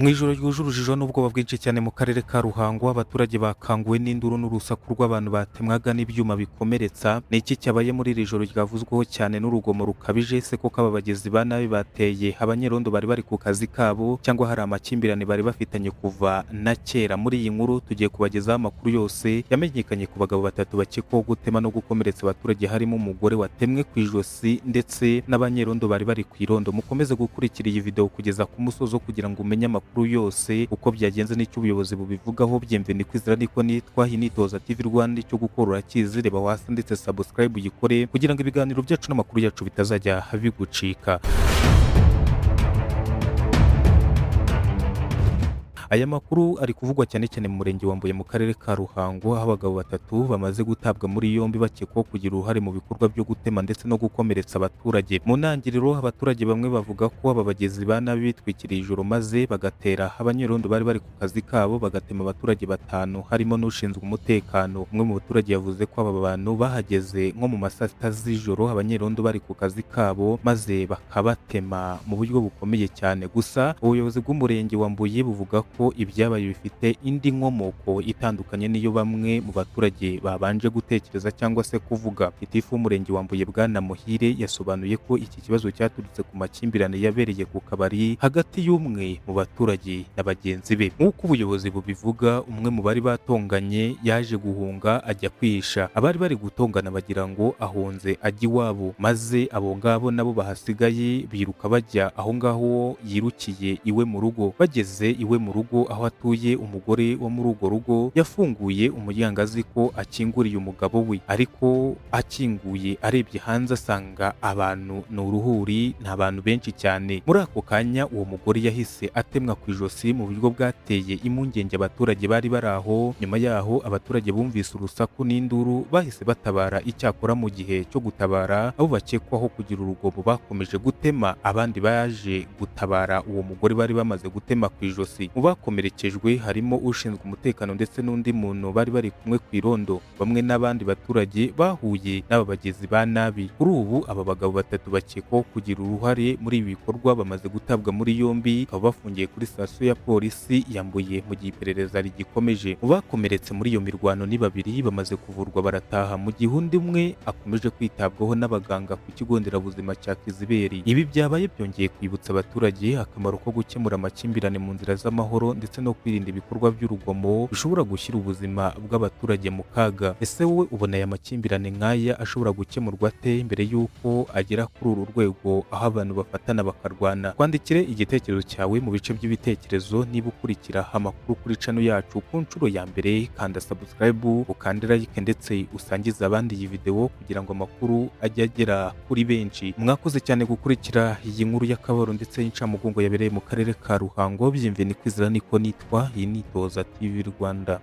Mwijoro ryuje urujijo n'ubwoba bwinshi cyane mu karere ka Ruhango, abaturage bakanguwe n'induru n'urusaku rw'abantu batemwaga n'ibyuma bikomeretsa. Ni iki cyabaye muri iri joro ryavuzweho cyane n'urugomo rukabije? Se koko aba bagizi ba nabi bateye abanyerondo bari bari ku kazi kabo, cyangwa hari amakimbirane bari bafitanye kuva na kera? Muri iyi nkuru tugiye kubagezaho amakuru yose yamenyekanye ku bagabo batatu bakekwaho gutema no gukomeretsa abaturage, harimo umugore watemwe ku ijosi ndetse n'abanyerondo bari bari ku irondo. Mukomeze gukurikira iyi video kugeza ku musozo kugira ngo umenye amakuru yose uko byagenze n'icyo ubuyobozi bubivugaho. Bienvenue kwizera niko nitwa Nitoza TV Rwanda. Icyo gukora urakizi, reba hasi ndetse subscribe uyikore kugira ngo ibiganiro byacu n'amakuru yacu bitazajya bigucika. Aya makuru ari kuvugwa cyane cyane mu murenge wa Mbuye mu karere ka Ruhango, aho abagabo batatu bamaze gutabwa muri yombi bakekwaho kugira uruhare mu bikorwa byo gutema ndetse no gukomeretsa abaturage. Mu ntangiriro abaturage bamwe bavuga ko aba bagizi ba nabi bitwikiriye ijoro maze bagatera abanyerondo bari bari ku kazi kabo, bagatema abaturage batanu harimo n'ushinzwe umutekano. Umwe mu baturage yavuze ko aba bantu bahageze nko mu ma saa sita z'ijoro, abanyerondo bari ku kazi kabo maze bakabatema mu buryo bukomeye cyane. Gusa ubuyobozi bw'umurenge wa Mbuye buvuga ko ibyabaye bifite indi nkomoko itandukanye niyo bamwe mu baturage babanje gutekereza cyangwa se kuvuga. Gitifu w'umurenge wa Mbuye Bwana Muhire yasobanuye ko iki kibazo cyaturutse ku makimbirane yabereye ku kabari hagati y'umwe mu baturage na bagenzi be. Nk'uko ubuyobozi bubivuga, umwe mu bari batonganye yaje guhunga ajya kwihisha. Abari bari gutongana bagira ngo ahunze ajya iwabo, maze abo ngabo nabo bahasigaye biruka bajya aho ngaho yirukiye iwe mu rugo. Bageze iwe mu rugo aho atuye, umugore wo muri urwo rugo yafunguye umuryango azi ko akinguriye umugabo we, ariko akinguye arebye hanze asanga abantu ni uruhuri, ni abantu benshi cyane. Muri ako kanya uwo mugore yahise atemwa ku ijosi mu buryo bwateye impungenge abaturage bari bari aho. Nyuma yaho abaturage bumvise urusaku n'induru bahise batabara. Icyakora mu gihe cyo gutabara abo bakekwaho kugira urugomo bakomeje gutema, abandi baje gutabara uwo mugore bari bamaze gutema ku ijosi. Mu bakomerekejwe harimo ushinzwe umutekano ndetse n'undi muntu bari bari kumwe ku irondo. Bamwe n'abandi baturage bahuye n'aba bagizi ba nabi. Kuri ubu aba bagabo batatu bakekwaho kugira uruhare muri ibi bikorwa bamaze gutabwa muri yombi, bakaba bafungiye kuri sitasiyo ya polisi ya Mbuye mu gihe iperereza rigikomeje. Mu bakomeretse muri iyo mirwano ni babiri bamaze kuvurwa barataha, mu gihe undi umwe akomeje kwitabwaho n'abaganga ku kigo nderabuzima cya Kiziberi. Ibi byabaye byongeye kwibutsa abaturage akamaro ko gukemura amakimbirane mu nzira z'amahoro ndetse no kwirinda ibikorwa by'urugomo bishobora gushyira ubuzima bw'abaturage mu kaga. Ese wowe ubona aya makimbirane nk'aya ashobora gukemurwa ate mbere y'uko agera kuri uru rwego aho abantu bafatana bakarwana? Twandikire igitekerezo cyawe mu bice by'ibitekerezo. Niba ukurikira amakuru kuri channel yacu ku nshuro ya mbere, kanda subscribe, ukande like ndetse usangize abandi iyi video kugira ngo amakuru ajye agera kuri benshi. Mwakoze cyane gukurikira iyi nkuru y'akabaro ndetse y'incamugongo yabereye mu karere ka Ruhango. Bienvenue kwizera niko nitwa Nitoza TV Rwanda.